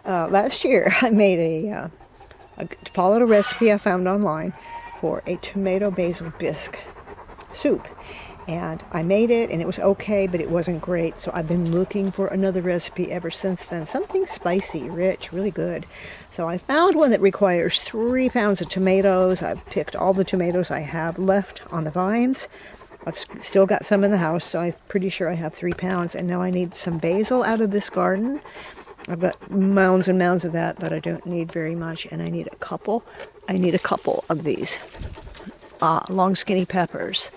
Last year I made followed a recipe I found online for a tomato basil bisque soup. And I made it, and it was okay, but it wasn't great. So I've been looking for another recipe ever since then. Something spicy, rich, really good. So I found one that requires 3 pounds of tomatoes. I've picked all the tomatoes I have left on the vines. I've still got some in the house, so I'm pretty sure I have 3 pounds. And now I need some basil out of this garden. I've got mounds and mounds of that, but I don't need very much. And I need a couple of these long skinny peppers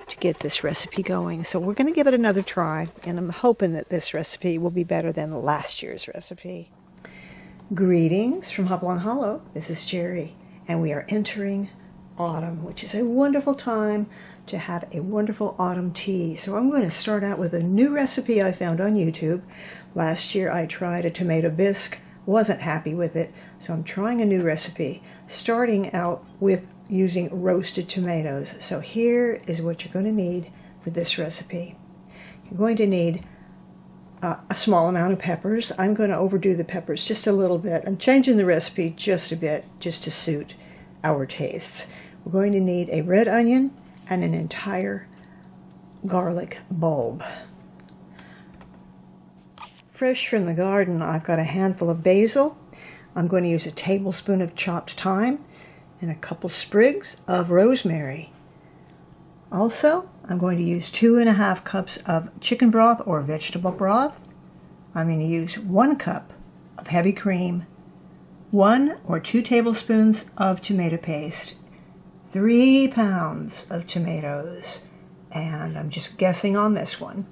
to get this recipe going. So we're going to give it another try, and I'm hoping that this recipe will be better than last year's recipe. Greetings from Hopalong Hollow. This is Jerry, and we are entering autumn, which is a wonderful time to have a wonderful autumn tea. So I'm going to start out with a new recipe I found on YouTube. Last year I tried a tomato bisque, wasn't happy with it, so I'm trying a new recipe, starting out with using roasted tomatoes. So here is what you're going to need for this recipe. You're going to need a small amount of peppers. I'm going to overdo the peppers just a little bit. I'm changing the recipe just a bit, just to suit our tastes. We're going to need a red onion and an entire garlic bulb. Fresh from the garden, I've got a handful of basil. I'm going to use a tablespoon of chopped thyme and a couple sprigs of rosemary. Also, I'm going to use 2½ cups of chicken broth or vegetable broth. I'm going to use 1 cup of heavy cream, 1 or 2 tablespoons of tomato paste, 3 pounds of tomatoes, and I'm just guessing on this one.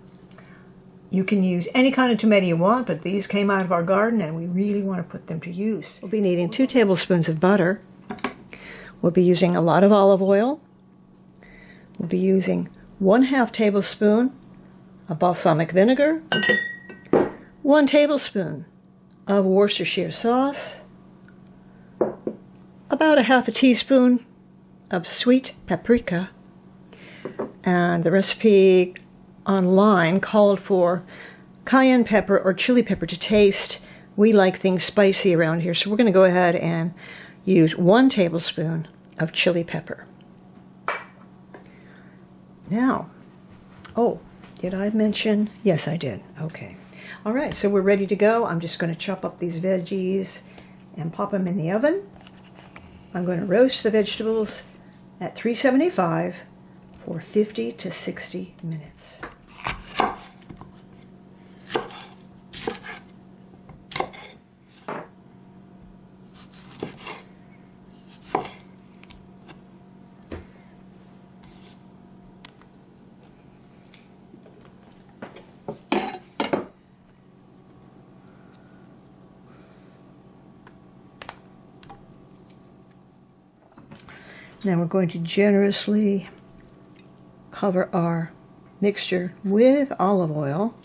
You can use any kind of tomato you want, but these came out of our garden and we really want to put them to use. We'll be needing 2 tablespoons of butter. We'll be using a lot of olive oil. We'll be using 1/2 tablespoon of balsamic vinegar, 1 tablespoon of Worcestershire sauce, about 1/2 teaspoon of sweet paprika, and the recipe online called for cayenne pepper or chili pepper to taste. We like things spicy around here, so we're going to go ahead and use 1 tablespoon of chili pepper. Now, did I mention? Yes, I did. Okay. All right, so we're ready to go. I'm just going to chop up these veggies and pop them in the oven. I'm going to roast the vegetables at 375 for 50 to 60 minutes. Now we're going to generously cover our mixture with olive oil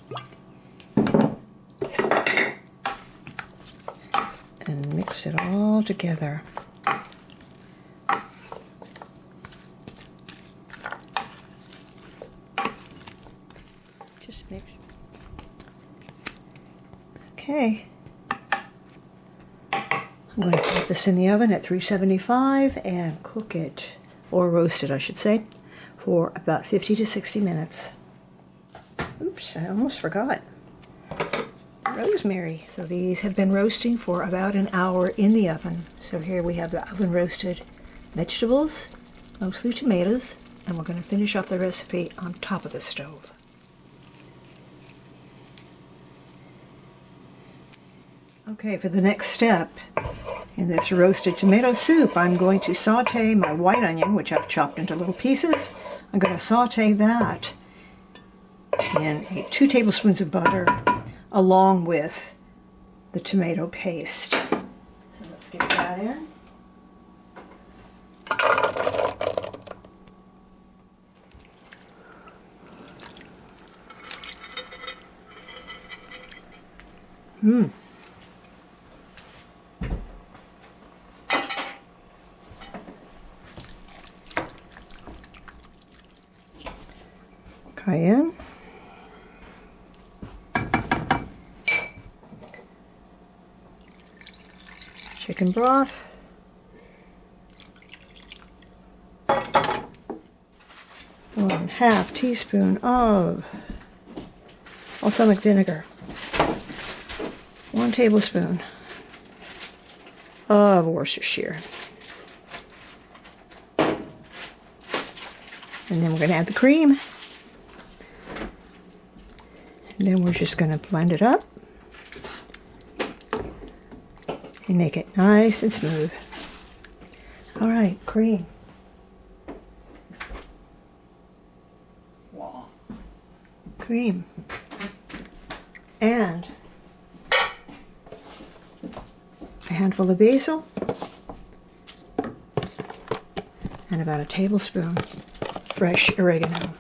and mix it all together. Just make sure. Okay. I'm going to put this in the oven at 375 and cook it, or roast it I should say, for about 50 to 60 minutes. Oops, I almost forgot. Rosemary. So these have been roasting for about an hour in the oven. So here we have the oven roasted vegetables, mostly tomatoes, and we're going to finish off the recipe on top of the stove. Okay, for the next step in this roasted tomato soup, I'm going to saute my white onion, which I've chopped into little pieces. I'm going to saute that in 2 tablespoons of butter along with the tomato paste. So let's get that in. Cayenne. chicken broth. One-half teaspoon of balsamic vinegar. 1 tablespoon of Worcestershire. And then we're going to add the cream. And then we're just going to blend it up and make it nice and smooth. All right, cream. Cream. And a handful of basil. And about a tablespoon fresh oregano.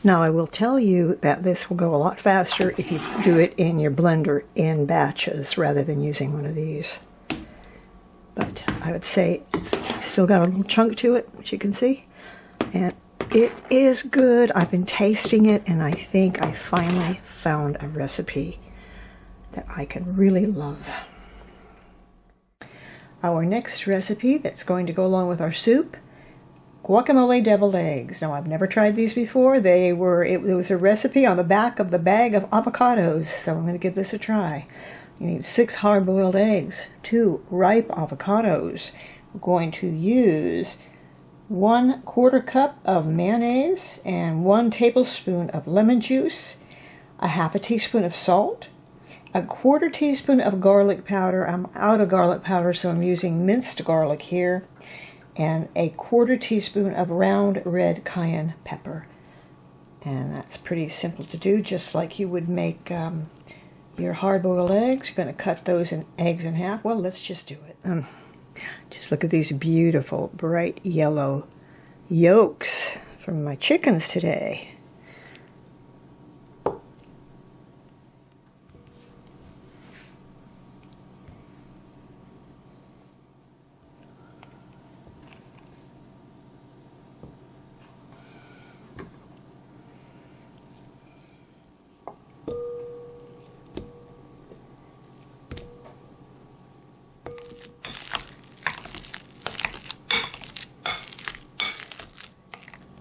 Now, I will tell you that this will go a lot faster if you do it in your blender in batches rather than using one of these. But I would say it's still got a little chunk to it, as you can see. And it is good. I've been tasting it, and I think I finally found a recipe that I can really love. Our next recipe that's going to go along with our soup: guacamole deviled eggs. Now, I've never tried these before. It was a recipe on the back of the bag of avocados, so I'm going to give this a try. You need 6 hard-boiled eggs, 2 ripe avocados. We're going to use 1/4 cup of mayonnaise and 1 tablespoon of lemon juice, a 1/2 teaspoon of salt, a 1/4 teaspoon of garlic powder. I'm out of garlic powder, so I'm using minced garlic here, and a 1/4 teaspoon of round red cayenne pepper. And that's pretty simple to do, just like you would make your hard-boiled eggs. You're going to cut those eggs in half. Well, let's just do it. Just look at these beautiful bright yellow yolks from my chickens today.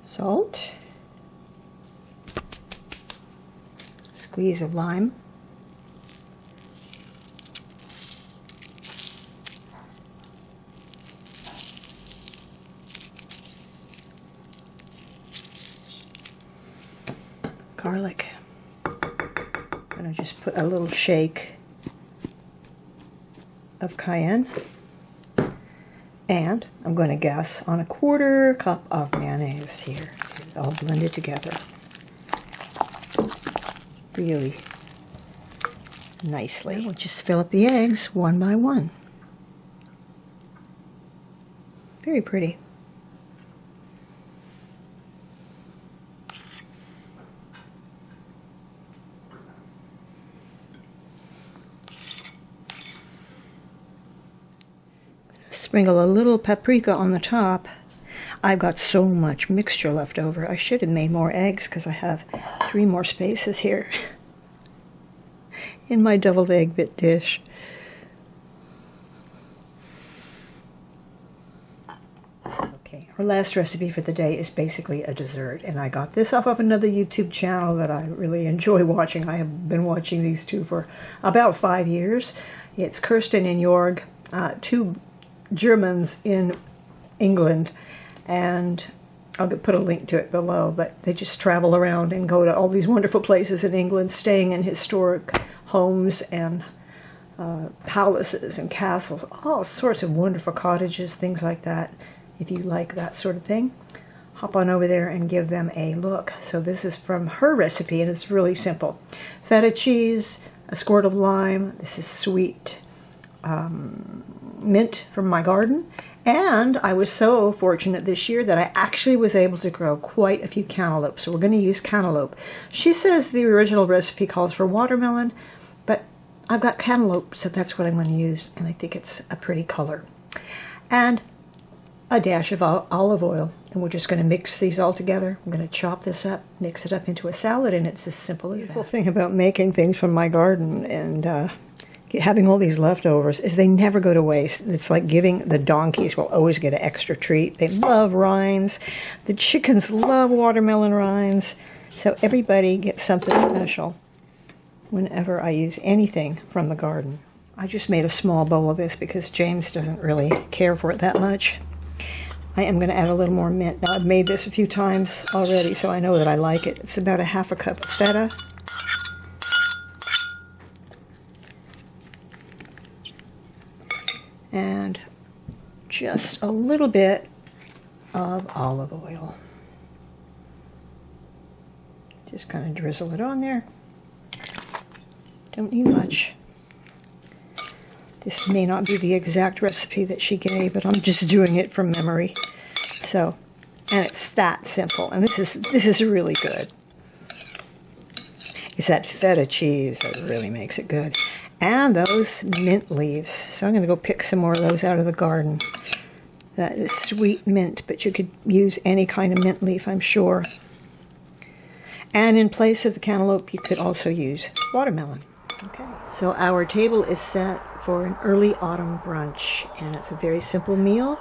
Salt, squeeze of lime, garlic. I'm going to just put a little shake of cayenne. And I'm going to guess on a 1/4 cup of mayonnaise here. All blended together. Really nicely. We'll just fill up the eggs one by one. Very pretty. Sprinkle a little paprika on the top. I've got so much mixture left over. I should have made more eggs because I have 3 more spaces here in my deviled egg bit dish. Okay, our last recipe for the day is basically a dessert, and I got this off of another YouTube channel that I really enjoy watching. I have been watching these two for about 5 years. It's Kirsten and Joerg, 2 Germans in England, and I'll put a link to it below, but they just travel around and go to all these wonderful places in England, staying in historic homes and palaces and castles, all sorts of wonderful cottages, things like that. If you like that sort of thing, hop on over there and give them a look. So this is from her recipe, and it's really simple. Feta cheese, a squirt of lime. This is sweet mint from my garden, and I was so fortunate this year that I actually was able to grow quite a few cantaloupes, so we're going to use cantaloupe. She says the original recipe calls for watermelon, but I've got cantaloupe, so that's what I'm going to use, and I think it's a pretty color. And a dash of olive oil, and we're just going to mix these all together. I'm going to chop this up, mix it up into a salad, and it's as simple as that. The beautiful thing about making things from my garden and having all these leftovers is they never go to waste. It's like giving the donkeys will always get an extra treat. They love rinds. The chickens love watermelon rinds. So everybody gets something special whenever I use anything from the garden. I just made a small bowl of this because James doesn't really care for it that much. I am going to add a little more mint. Now, I've made this a few times already, so I know that I like it. It's about a half a cup of feta. And just a little bit of olive oil. Just kind of drizzle it on there. Don't need much. This may not be the exact recipe that she gave, but I'm just doing it from memory. So, and it's that simple. And this is really good. It's that feta cheese that really makes it good. And those mint leaves. So I'm going to go pick some more of those out of the garden. That is sweet mint, but you could use any kind of mint leaf, I'm sure. And in place of the cantaloupe, you could also use watermelon. Okay. So our table is set for an early autumn brunch, and it's a very simple meal.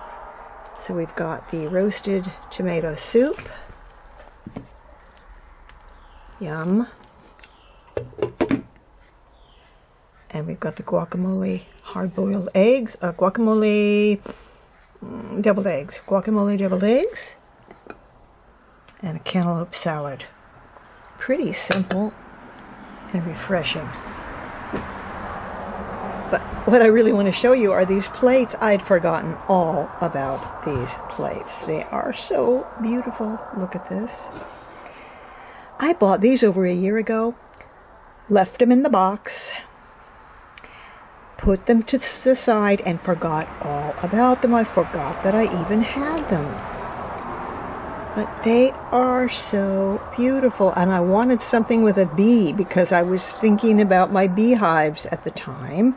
So we've got the roasted tomato soup. Yum. And we've got the guacamole hard-boiled eggs, guacamole deviled eggs, and a cantaloupe salad. Pretty simple and refreshing. But what I really want to show you are these plates. I'd forgotten all about these plates. They are so beautiful. Look at this. I bought these over a year ago, left them in the box, put them to the side, and forgot all about them. I forgot that I even had them. But they are so beautiful, and I wanted something with a bee because I was thinking about my beehives at the time.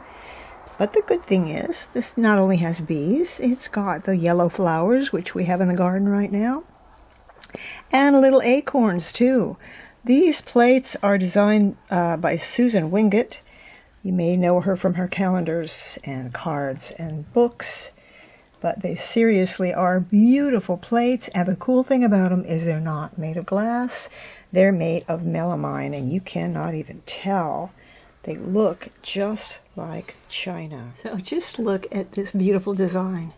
But the good thing is, this not only has bees, it's got the yellow flowers, which we have in the garden right now, and little acorns too. These plates are designed by Susan Wingate. You may know her from her calendars and cards and books, but they seriously are beautiful plates, and the cool thing about them is they're not made of glass. They're made of melamine, and you cannot even tell. They look just like china. So just look at this beautiful design.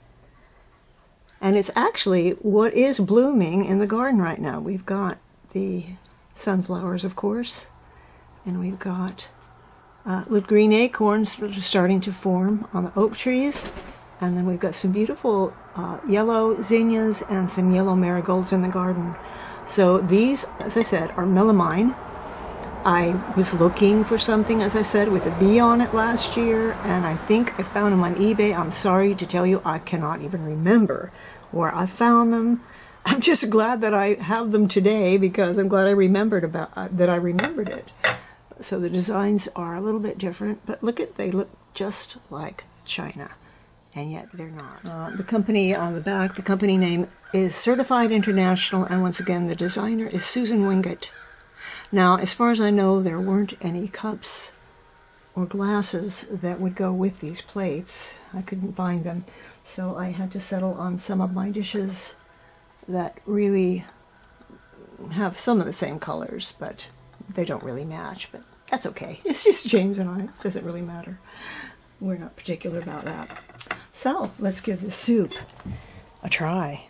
And it's actually what is blooming in the garden right now. We've got the sunflowers, of course, and we've got little green acorns that are starting to form on the oak trees. And then we've got some beautiful yellow zinnias and some yellow marigolds in the garden. So these, as I said, are melamine. I was looking for something, as I said, with a bee on it last year, and I think I found them on eBay. I'm sorry to tell you, I cannot even remember where I found them. I'm just glad that I have them today because I'm glad I remembered that I remembered it. So the designs are a little bit different, but they look just like china, and yet they're not. The company on the back, the company name is Certified International, and once again, the designer is Susan Wingate. Now, as far as I know, there weren't any cups or glasses that would go with these plates. I couldn't find them, so I had to settle on some of my dishes that really have some of the same colors, but they don't really match, but that's okay. It's just James and I. It doesn't really matter. We're not particular about that. So, let's give the soup a try.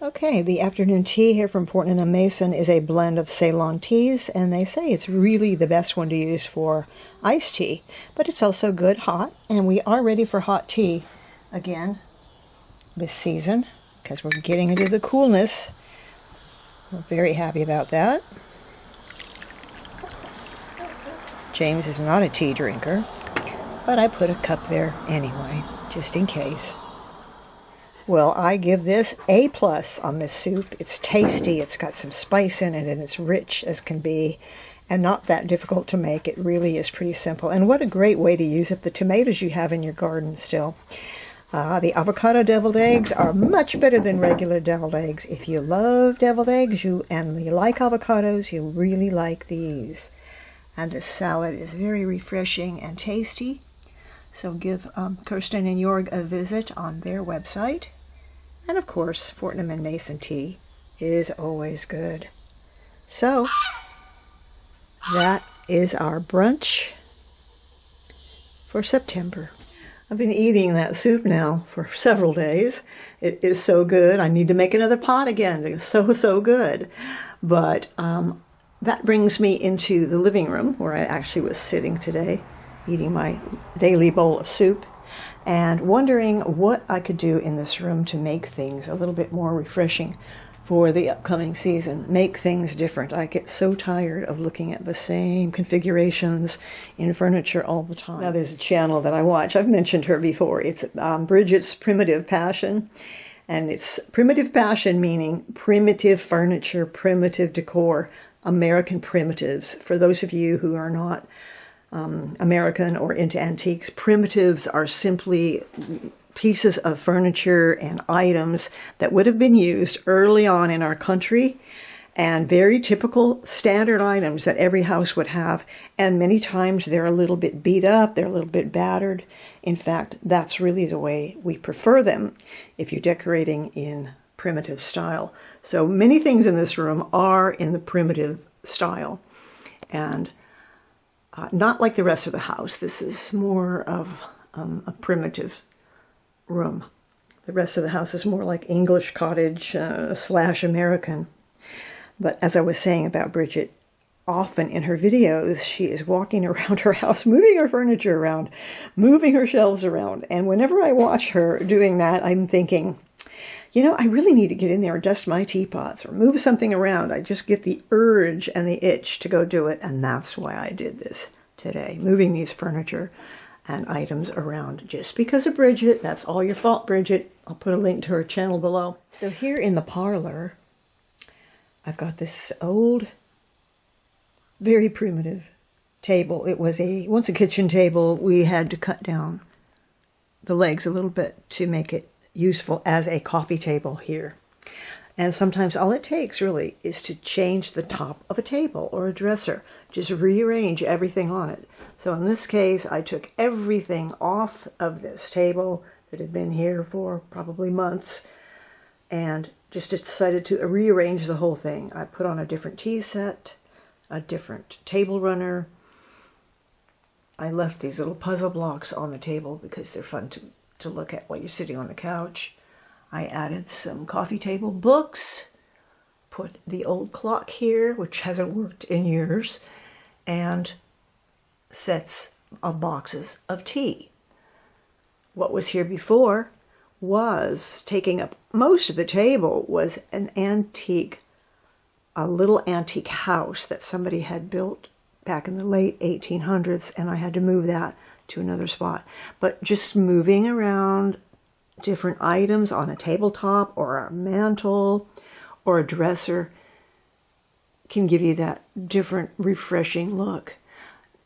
Okay, the afternoon tea here from Fortnum & Mason is a blend of Ceylon teas, and they say it's really the best one to use for iced tea, but it's also good hot, and we are ready for hot tea again this season because we're getting into the coolness. We're very happy about that. James is not a tea drinker, but I put a cup there anyway, just in case. Well, I give this A+ on this soup. It's tasty, it's got some spice in it, and it's rich as can be, and not that difficult to make. It really is pretty simple. And what a great way to use up the tomatoes you have in your garden still. The avocado deviled eggs are much better than regular deviled eggs. If you love deviled eggs and you like avocados, you really like these. And the salad is very refreshing and tasty. So give Kirsten and Joerg a visit on their website. And of course, Fortnum and Mason tea is always good. So that is our brunch for September. I've been eating that soup now for several days. It is so good. I need to make another pot again. It's so good. But that brings me into the living room where I actually was sitting today, eating my daily bowl of soup, and wondering what I could do in this room to make things a little bit more refreshing for the upcoming season. Make things different. I get so tired of looking at the same configurations in furniture all the time. Now there's a channel that I watch. I've mentioned her before. It's Bridgette's Primitive Passion. And it's primitive passion meaning primitive furniture, primitive decor, American primitives. For those of you who are not American or into antiques, primitives are simply pieces of furniture and items that would have been used early on in our country, and very typical standard items that every house would have. And many times they're a little bit beat up, they're a little bit battered. In fact, that's really the way we prefer them if you're decorating in primitive style. So many things in this room are in the primitive style, and not like the rest of the house. This is more of a primitive room. The rest of the house is more like English cottage / American. But as I was saying about Bridget, often in her videos, she is walking around her house, moving her furniture around, moving her shelves around. And whenever I watch her doing that, I'm thinking, you know, I really need to get in there and dust my teapots or move something around. I just get the urge and the itch to go do it. And that's why I did this today, moving these furniture and items around just because of Bridget. That's all your fault, Bridget. I'll put a link to her channel below. So here in the parlor, I've got this old, very primitive table. It was once a kitchen table. We had to cut down the legs a little bit to make it useful as a coffee table here. And sometimes all it takes really is to change the top of a table or a dresser. Just rearrange everything on it. So in this case, I took everything off of this table that had been here for probably months and just decided to rearrange the whole thing. I put on a different tea set, a different table runner. I left these little puzzle blocks on the table because they're fun to look at while you're sitting on the couch. I added some coffee table books, put the old clock here, which hasn't worked in years, and sets of boxes of tea. What was here before was taking up most of the table was an antique, a little antique house that somebody had built back in the late 1800s, and I had to move that to another spot. But just moving around different items on a tabletop or a mantle or a dresser can give you that different, refreshing look.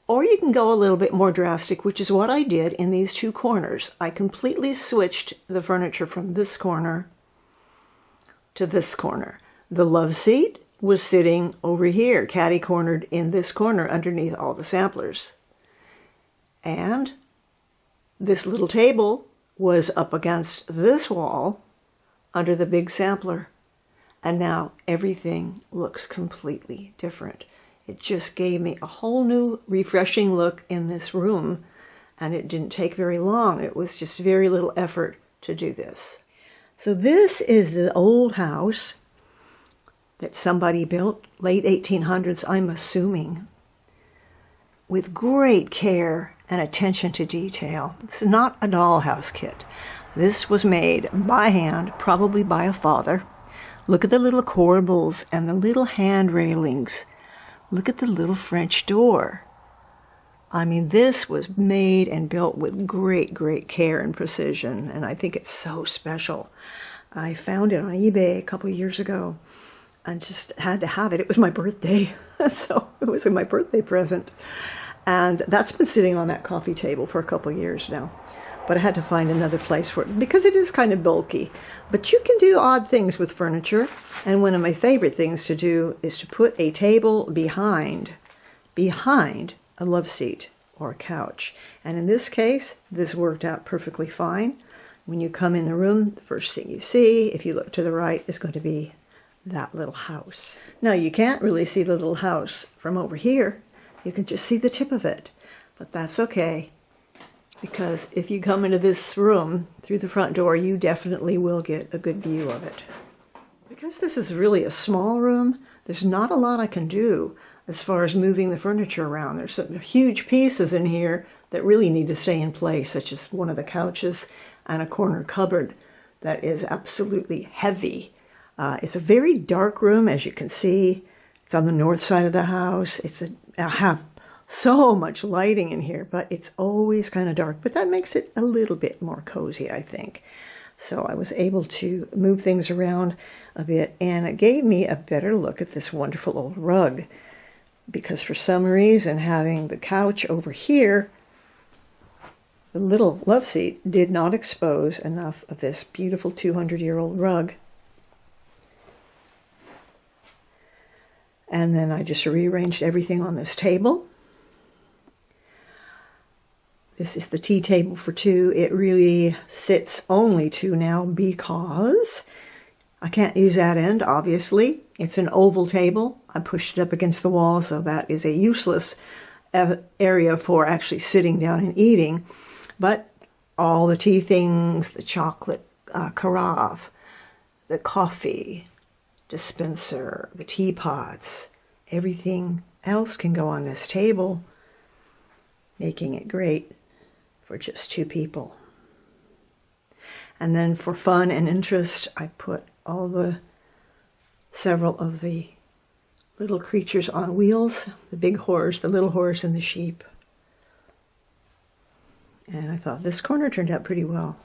Or you can go a little bit more drastic, which is what I did in these two corners. I completely switched the furniture from this corner to this corner. The love seat was sitting over here, catty-cornered in this corner underneath all the samplers. And this little table was up against this wall under the big sampler. And now everything looks completely different. It just gave me a whole new refreshing look in this room, and it didn't take very long. It was just very little effort to do this. So this is the old house that somebody built, late 1800s, I'm assuming, with great care and attention to detail. This is not a dollhouse kit. This was made by hand, probably by a father. Look at the little corbels and the little hand railings. Look at the little French door. I mean, this was made and built with great, great care and precision, and I think it's so special. I found it on eBay a couple of years ago and just had to have it. It was my birthday, so it was my birthday present. And that's been sitting on that coffee table for a couple of years now. but I had to find another place for it because it is kind of bulky. But you can do odd things with furniture, and one of my favorite things to do is to put a table behind a love seat or a couch. And in this case, this worked out perfectly fine. When you come in the room, the first thing you see, if you look to the right, is going to be that little house. Now, you can't really see the little house from over here. You can just see the tip of it. But that's okay, because if you come into this room through the front door, you definitely will get a good view of it. Because this is really a small room, there's not a lot I can do as far as moving the furniture around. There's some huge pieces in here that really need to stay in place, such as one of the couches and a corner cupboard that is absolutely heavy. It's a very dark room, as you can see. It's on the north side of the house. I have so much lighting in here, but it's always kind of dark. But that makes it a little bit more cozy, I think. So I was able to move things around a bit, and it gave me a better look at this wonderful old rug. Because for some reason, having the couch over here, the little love seat did not expose enough of this beautiful 200-year-old rug. And then I just rearranged everything on this table. This is the tea table for two. It really sits only two now because I can't use that end, obviously. It's an oval table. I pushed it up against the wall, so that is a useless area for actually sitting down and eating. But all the tea things, the chocolate carafe, the coffee dispenser, the teapots, everything else can go on this table, making it great for just two people. And then for fun and interest, I put several of the little creatures on wheels, the big horse, the little horse, and the sheep. And I thought this corner turned out pretty well.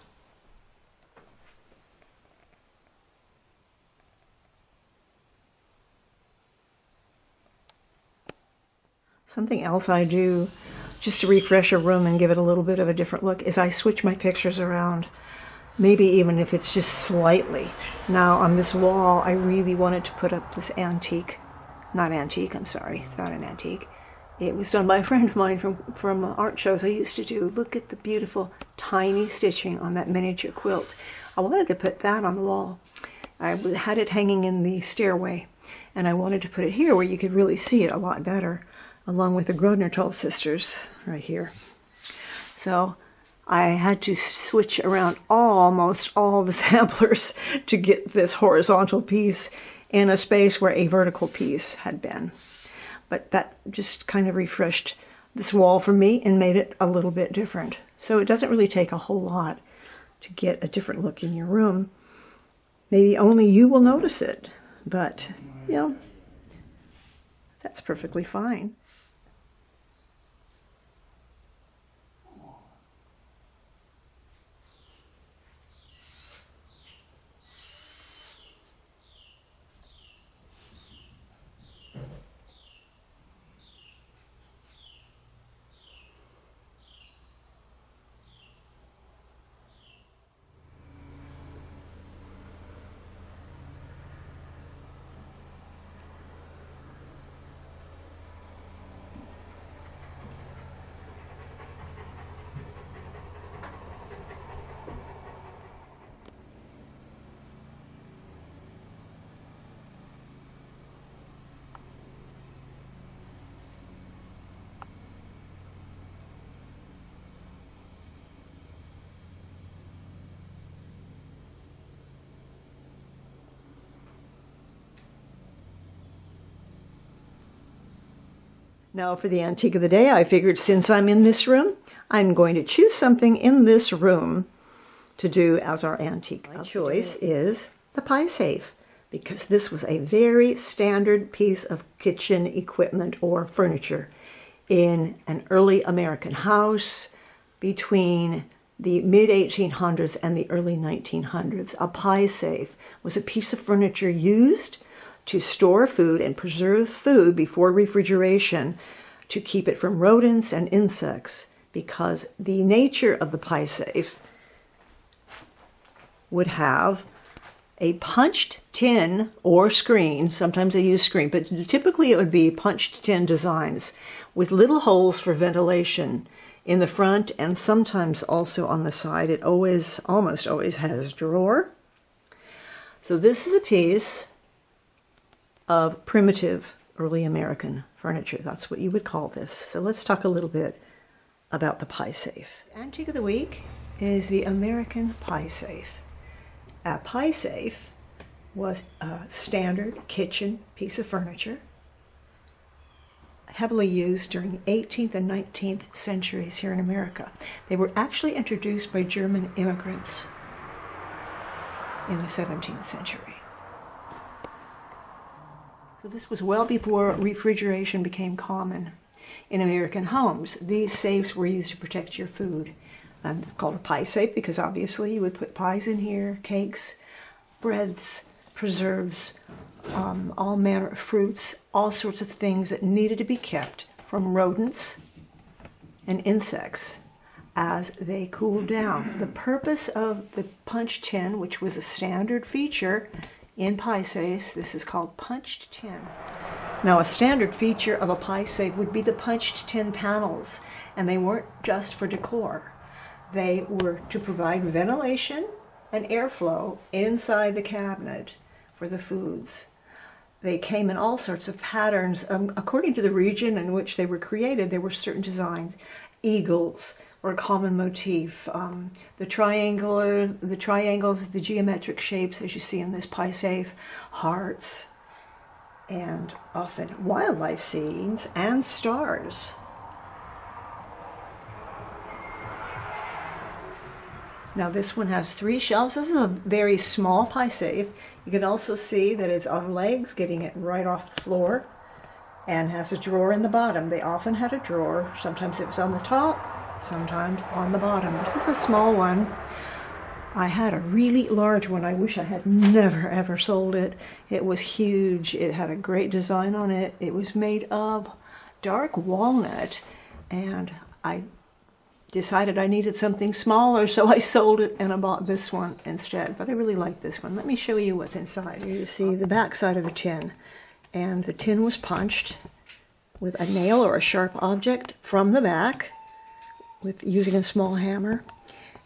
Something else I do just to refresh a room and give it a little bit of a different look is I switch my pictures around, maybe even if it's just slightly. Now on this wall, I really wanted to put up this antique. Not antique, I'm sorry, it's not an antique. It was done by a friend of mine from art shows I used to do. Look at the beautiful tiny stitching on that miniature quilt. I wanted to put that on the wall. I had it hanging in the stairway, and I wanted to put it here where you could really see it a lot better, along with the Grodner sisters right here. So I had to switch around almost all the samplers to get this horizontal piece in a space where a vertical piece had been. But that just kind of refreshed this wall for me and made it a little bit different. So it doesn't really take a whole lot to get a different look in your room. Maybe only you will notice it, but, you know, that's perfectly fine. Now for the antique of the day, I figured since I'm in this room, I'm going to choose something in this room to do as our antique. My choice is the pie safe, because this was a very standard piece of kitchen equipment or furniture in an early American house between the mid-1800s and the early 1900s. A pie safe was a piece of furniture used to store food and preserve food before refrigeration to keep it from rodents and insects because the nature of the pie safe would have a punched tin or screen. Sometimes they use screen, but typically it would be punched tin designs with little holes for ventilation in the front and sometimes also on the side. It almost always has a drawer. So this is a piece of primitive early American furniture. That's what you would call this. So let's talk a little bit about the pie safe. Antique of the week is the American pie safe. A pie safe was a standard kitchen piece of furniture, heavily used during the 18th and 19th centuries here in America. They were actually introduced by German immigrants in the 17th century. So this was well before refrigeration became common in American homes. These safes were used to protect your food. It's called a pie safe because obviously you would put pies in here, cakes, breads, preserves, all manner of fruits, all sorts of things that needed to be kept from rodents and insects as they cooled down. The purpose of the punch tin, which was a standard feature in pie safes, this is called punched tin. Now, a standard feature of a pie safe would be the punched tin panels, and they weren't just for decor. They were to provide ventilation and airflow inside the cabinet for the foods. They came in all sorts of patterns. According to the region in which they were created, there were certain designs. Eagles were a common motif. The triangles, the geometric shapes, as you see in this pie safe, hearts, and often wildlife scenes and stars. Now this one has 3 shelves. This is a very small pie safe. You can also see that it's on legs, getting it right off the floor, and has a drawer in the bottom. They often had a drawer. Sometimes it was on the top, sometimes on the bottom. This is a small one. I had a really large one. I wish I had never ever sold it. It was huge. It had a great design on it. It was made of dark walnut, and I decided I needed something smaller, so I sold it and I bought this one instead. But I really like this one. Let me show you what's inside. Here you see the back side of the tin, and the tin was punched with a nail or a sharp object from the back with using a small hammer.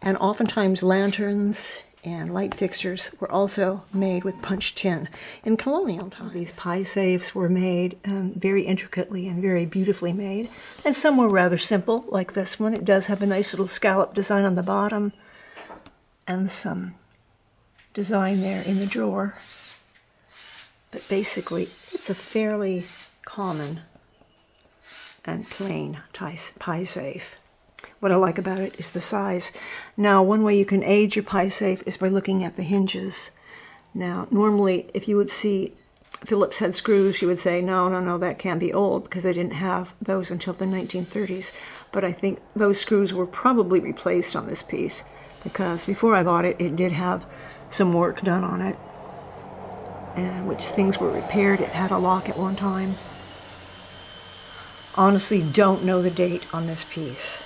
And oftentimes lanterns and light fixtures were also made with punched tin in colonial times. These pie safes were made very intricately and very beautifully made, and some were rather simple, like this one. It does have a nice little scallop design on the bottom and some design there in the drawer. But basically, it's a fairly common and plain pie safe. What I like about it is the size. Now, one way you can age your pie safe is by looking at the hinges. Now, normally, if you would see Phillips head screws, you would say, no, that can't be old, because they didn't have those until the 1930s. But I think those screws were probably replaced on this piece, because before I bought it, it did have some work done on it, which things were repaired. It had a lock at one time. Honestly, don't know the date on this piece.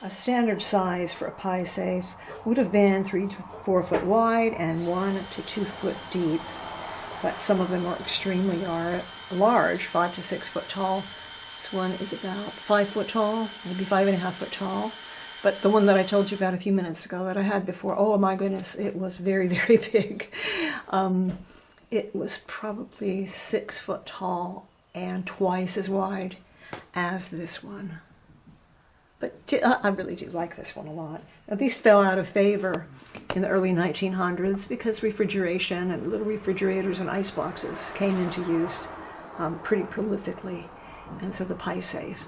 A standard size for a pie safe would have been 3 to 4 foot wide and 1 to 2 foot deep, but some of them are extremely large, 5 to 6 foot tall. This one is about 5 foot tall, maybe 5.5 foot tall. But the one that I told you about a few minutes ago that I had before, oh my goodness, it was very, very big. It was probably 6 foot tall and twice as wide as this one. But I really do like this one a lot. Now, these fell out of favor in the early 1900s because refrigeration and little refrigerators and ice boxes came into use pretty prolifically. And so the pie safe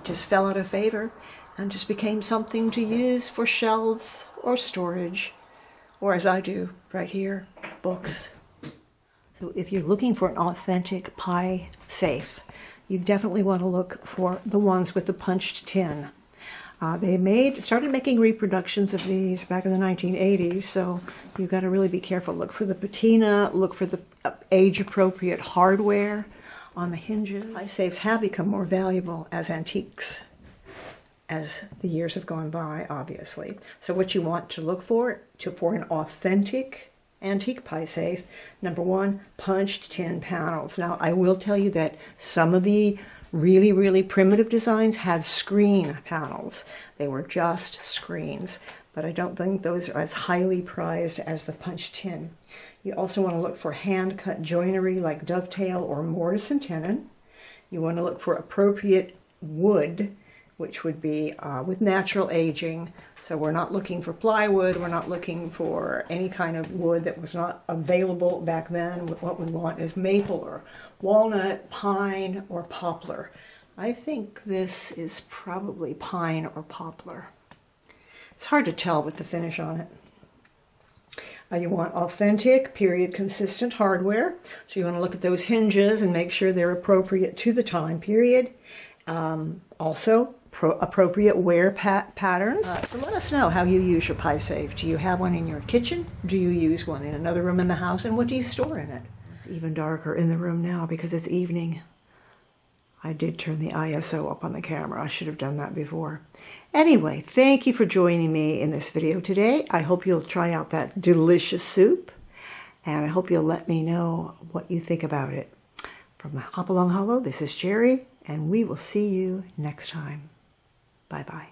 just fell out of favor and just became something to use for shelves or storage, or as I do right here, books. So if you're looking for an authentic pie safe, you definitely want to look for the ones with the punched tin. They started making reproductions of these back in the 1980s, so you've got to really be careful. Look for the patina, look for the age-appropriate hardware on the hinges. Pie safes have become more valuable as antiques as the years have gone by, obviously. So what you want to look for an authentic antique pie safe, number one, punched tin panels. Now, I will tell you that some of the really, really primitive designs had screen panels. They were just screens, but I don't think those are as highly prized as the punched tin. You also want to look for hand-cut joinery like dovetail or mortise and tenon. You want to look for appropriate wood, which would be with natural aging. So we're not looking for plywood, we're not looking for any kind of wood that was not available back then. What we want is maple or walnut, pine, or poplar. I think this is probably pine or poplar. It's hard to tell with the finish on it. You want authentic, period consistent hardware. So you want to look at those hinges and make sure they're appropriate to the time period. Also, appropriate wear patterns. So let us know how you use your pie safe. Do you have one in your kitchen? Do you use one in another room in the house? And what do you store in it? It's even darker in the room now because it's evening. I did turn the ISO up on the camera. I should have done that before. Anyway, thank you for joining me in this video today. I hope you'll try out that delicious soup, and I hope you'll let me know what you think about it. From Hop Along Hollow, this is Jerry, and we will see you next time. Bye-bye.